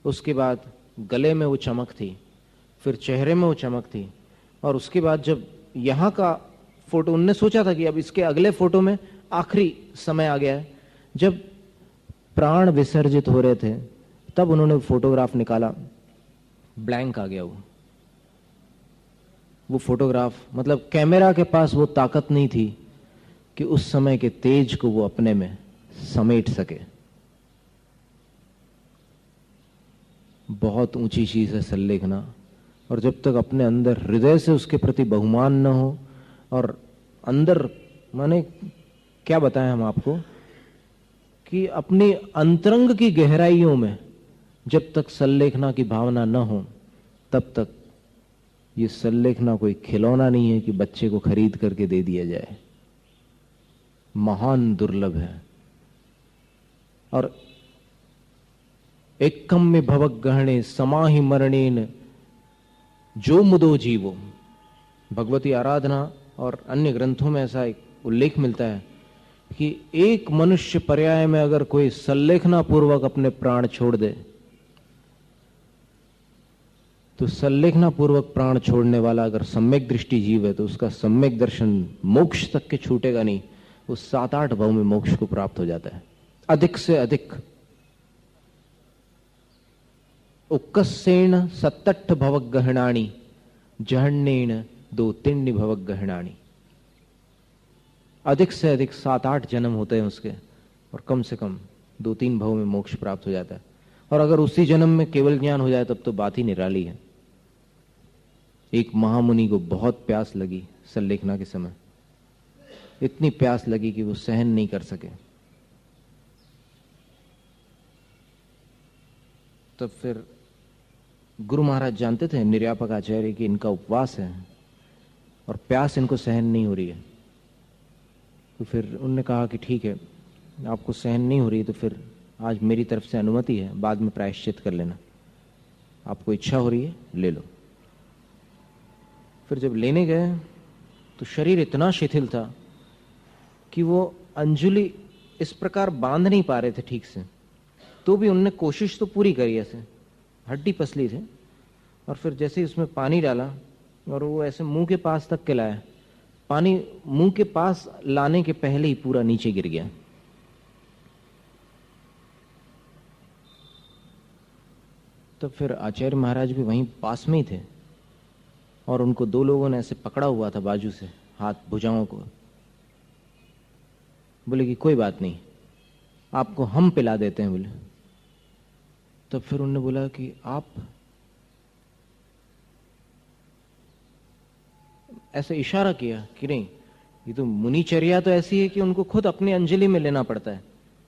उसके बाद गले में वो चमक थी, फिर चेहरे में वो चमक थी। और उसके बाद जब यहां का फोटो, उनने सोचा था कि अब इसके अगले फोटो में आखिरी समय आ गया है, जब प्राण विसर्जित हो रहे थे तब उन्होंने फोटोग्राफ निकाला, ब्लैंक आ गया वो फोटोग्राफ। मतलब कैमरा के पास वो ताकत नहीं थी कि उस समय के तेज को वो अपने में समेट सके। बहुत ऊंची चीज है संलेखना। और जब तक अपने अंदर हृदय से उसके प्रति बहुमान न हो, और अंदर माने क्या बताएं हम आपको, कि अपनी अंतरंग की गहराइयों में जब तक संलेखना की भावना न हो, तब तक ये संलेखना कोई खिलौना नहीं है कि बच्चे को खरीद करके दे दिया जाए। महान दुर्लभ है। और एकम में भवक गहणे समाहि मरणेन जो मुदो जीवो, भगवती आराधना और अन्य ग्रंथों में ऐसा एक उल्लेख मिलता है कि एक मनुष्य पर्याय में अगर कोई संलेखना पूर्वक अपने प्राण छोड़ दे, तो संलेखना पूर्वक प्राण छोड़ने वाला अगर सम्यक दृष्टि जीव है तो उसका सम्यक दर्शन मोक्ष तक के छूटेगा नहीं, वो 7-8 भाव में मोक्ष को प्राप्त हो जाता है, अधिक से अधिक। उक्कसेण 67 भवक गहनाणी जहन्नेण 2-3 भवक गहनाणी। अधिक से अधिक 7-8 जन्म होते हैं उसके, और कम से कम 2-3 भव में मोक्ष प्राप्त हो जाता है। और अगर उसी जन्म में केवल ज्ञान हो जाए तब तो बात ही निराली है। एक महामुनि को बहुत प्यास लगी संलेखना के समय, इतनी प्यास लगी कि वो सहन नहीं कर सके। तब फिर गुरु महाराज जानते थे, निर्यापक आचार्य, कि इनका उपवास है और प्यास इनको सहन नहीं हो रही है। तो फिर उन्होंने कहा कि ठीक है, आपको सहन नहीं हो रही तो फिर आज मेरी तरफ से अनुमति है, बाद में प्रायश्चित कर लेना। आपको इच्छा हो रही है ले लो। फिर जब लेने गए तो शरीर इतना शिथिल था कि वो अंजुलि इस प्रकार बांध नहीं पा रहे थे ठीक से। तो भी उनने कोशिश तो पूरी करी, ऐसे हड्डी पसली थे। और फिर जैसे ही उसमें पानी डाला और वो ऐसे मुंह के पास तक के लाया, पानी मुंह के पास लाने के पहले ही पूरा नीचे गिर गया। तो फिर आचार्य महाराज भी वहीं पास में ही थे और उनको दो लोगों ने ऐसे पकड़ा हुआ था बाजू से, हाथ भुजाओं को। बोले कि कोई बात नहीं, आपको हम पिला देते हैं। बोले तो फिर उन्होंने बोला कि आप, ऐसे इशारा किया कि नहीं, ये तो मुनिचर्या तो ऐसी है कि उनको खुद अपनी अंजलि में लेना पड़ता है,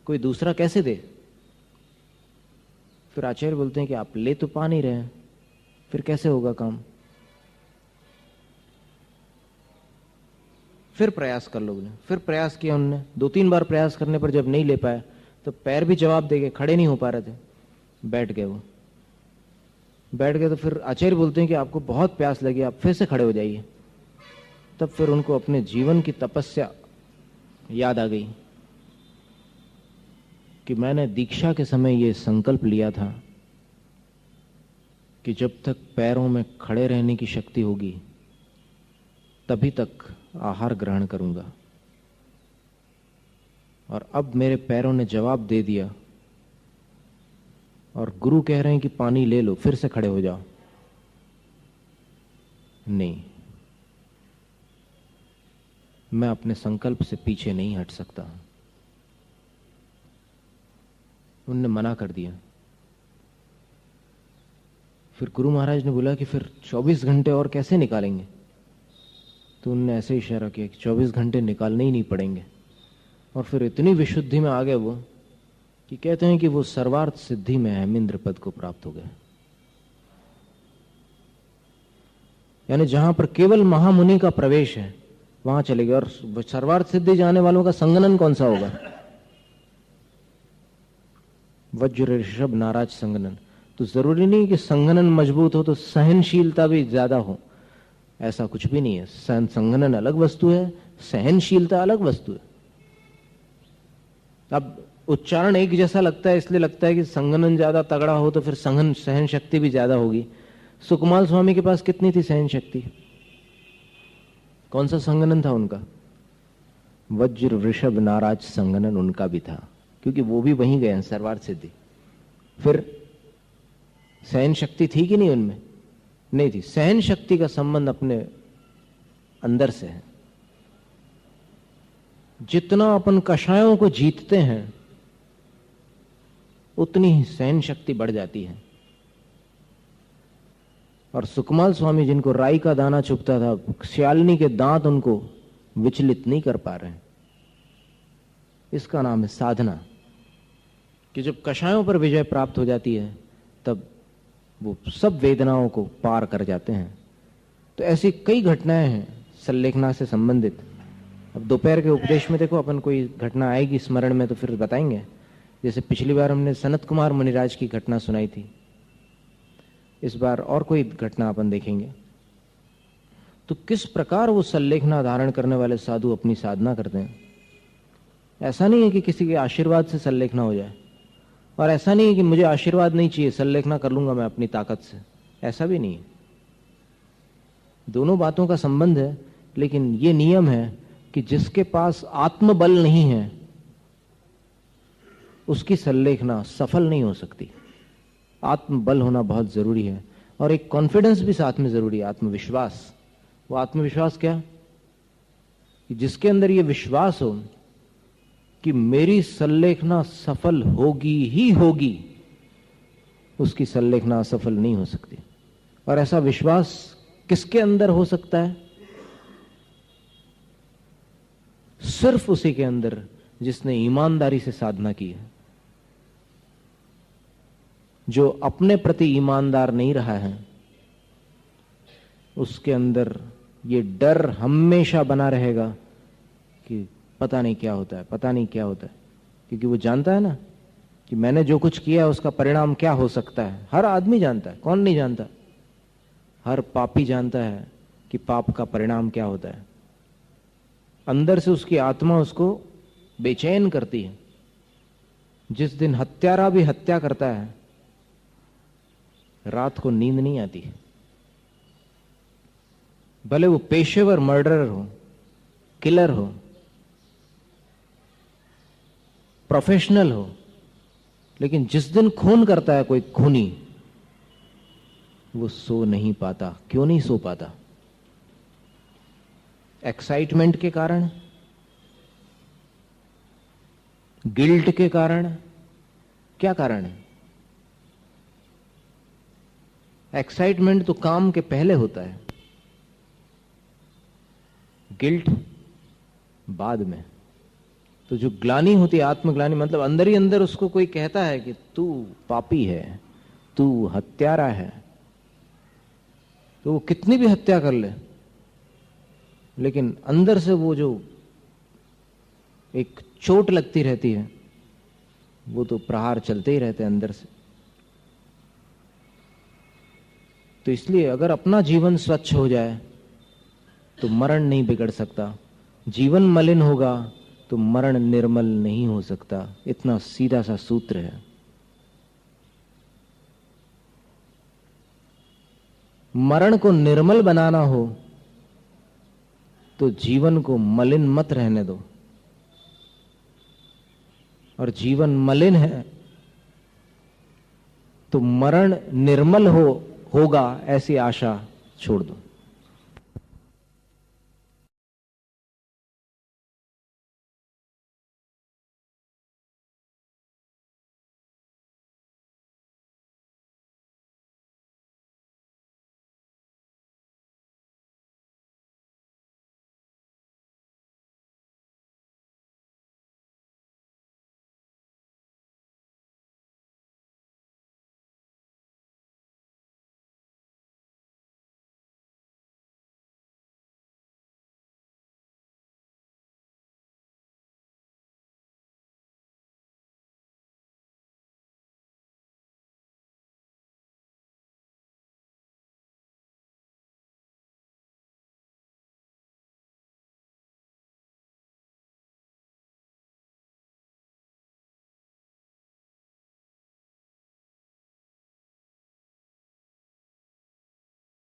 कोई दूसरा कैसे दे। फिर आचार्य बोलते हैं कि आप ले तो पा नहीं रहे हैं, फिर कैसे होगा काम, फिर प्रयास कर लो। बोले फिर प्रयास किया उन्होंने, 2-3 बार प्रयास करने पर जब नहीं ले पाए तो पैर भी जवाब दे गए, खड़े नहीं हो पा रहे थे, बैठ गए। वो बैठ गए तो फिर आचार्य बोलते हैं कि आपको बहुत प्यास लगी, आप फिर से खड़े हो जाइए। तब फिर उनको अपने जीवन की तपस्या याद आ गई कि मैंने दीक्षा के समय ये संकल्प लिया था कि जब तक पैरों में खड़े रहने की शक्ति होगी तभी तक आहार ग्रहण करूंगा। और अब मेरे पैरों ने जवाब दे दिया और गुरु कह रहे हैं कि पानी ले लो, फिर से खड़े हो जाओ। नहीं, मैं अपने संकल्प से पीछे नहीं हट सकता। उनने मना कर दिया। फिर गुरु महाराज ने बोला कि फिर 24 घंटे और कैसे निकालेंगे। तो उनने ऐसे इशारा किया कि 24 घंटे निकालने ही नहीं पड़ेंगे। और फिर इतनी विशुद्धि में आ गए वो कि कहते हैं कि वो सर्वार्थ सिद्धि में हेमेंद्र पद को प्राप्त हो गए। यानी जहां पर केवल महामुनि का प्रवेश है वहां चले गए। और सर्वार्थ सिद्धि जाने वालों का संगनन कौन सा होगा? वज्र ऋषभ नाराज संगनन। तो जरूरी नहीं कि संगनन मजबूत हो तो सहनशीलता भी ज्यादा हो, ऐसा कुछ भी नहीं है। संगनन अलग वस्तु है, सहनशीलता अलग वस्तु है। अब उच्चारण एक जैसा लगता है, इसलिए लगता है कि संगनन ज्यादा तगड़ा हो तो फिर सहन शक्ति भी ज्यादा होगी। सुकमाल स्वामी के पास कितनी थी सहन शक्ति? कौन सा संगनन था उनका? वज्र वृषभ नाराज संगनन उनका भी था, क्योंकि वो भी वहीं गए हैं सर्वार्थ सिद्धि। फिर सहन शक्ति थी कि नहीं उनमें? नहीं थी। सहन शक्ति का संबंध अपने अंदर से है। जितना अपन कषायों को जीतते हैं उतनी ही सहन शक्ति बढ़ जाती है। और सुकमाल स्वामी जिनको राई का दाना चुभता था, श्यालिनी के दांत उनको विचलित नहीं कर पा रहे हैं। इसका नाम है साधना। कि जब कषायों पर विजय प्राप्त हो जाती है तब वो सब वेदनाओं को पार कर जाते हैं। तो ऐसी कई घटनाएं हैं सल्लेखना से संबंधित। अब दोपहर के उपदेश में देखो अपन कोई घटना आएगी स्मरण में तो फिर बताएंगे। जैसे पिछली बार हमने सनत कुमार मुनिराज की घटना सुनाई थी, इस बार और कोई घटना अपन देखेंगे। तो किस प्रकार वो सल्लेखना धारण करने वाले साधु अपनी साधना करते हैं। ऐसा नहीं है कि किसी के आशीर्वाद से सल्लेखना हो जाए, और ऐसा नहीं है कि मुझे आशीर्वाद नहीं चाहिए, सल्लेखना कर लूंगा मैं अपनी ताकत से, ऐसा भी नहीं है। दोनों बातों का संबंध है, लेकिन ये नियम है कि जिसके पास आत्मबल नहीं है उसकी सल्लेखना सफल नहीं हो सकती। आत्मबल होना बहुत जरूरी है, और एक कॉन्फिडेंस भी साथ में जरूरी है, आत्मविश्वास। वो आत्मविश्वास क्या? कि जिसके अंदर ये विश्वास हो कि मेरी सल्लेखना सफल होगी ही होगी, उसकी सल्लेखना असफल नहीं हो सकती। और ऐसा विश्वास किसके अंदर हो सकता है? सिर्फ उसी के अंदर जिसने ईमानदारी से साधना की है। जो अपने प्रति ईमानदार नहीं रहा है उसके अंदर ये डर हमेशा बना रहेगा कि पता नहीं क्या होता है, पता नहीं क्या होता है। क्योंकि वो जानता है ना कि मैंने जो कुछ किया है उसका परिणाम क्या हो सकता है। हर आदमी जानता है, कौन नहीं जानता? हर पापी जानता है कि पाप का परिणाम क्या होता है। अंदर से उसकी आत्मा उसको बेचैन करती है जिस दिन हत्यारा भी हत्या करता है, रात को नींद नहीं आती, भले वो पेशेवर मर्डरर हो, किलर हो, प्रोफेशनल हो, लेकिन जिस दिन खून करता है कोई खूनी, वो सो नहीं पाता। क्यों नहीं सो पाता? एक्साइटमेंट के कारण, गिल्ट के कारण, क्या कारण है? एक्साइटमेंट तो काम के पहले होता है, गिल्ट बाद में। तो जो ग्लानि होती है, आत्मग्लानि, मतलब अंदर ही अंदर उसको कोई कहता है कि तू पापी है, तू हत्यारा है, तो वो कितनी भी हत्या कर ले, लेकिन अंदर से वो जो एक चोट लगती रहती है, वो तो प्रहार चलते ही रहते हैं अंदर से। तो इसलिए अगर अपना जीवन स्वच्छ हो जाए तो मरण नहीं बिगड़ सकता, जीवन मलिन होगा तो मरण निर्मल नहीं हो सकता। इतना सीधा सा सूत्र है। मरण को निर्मल बनाना हो तो जीवन को मलिन मत रहने दो, और जीवन मलिन है तो मरण निर्मल होगा ऐसी आशा छोड़ दो।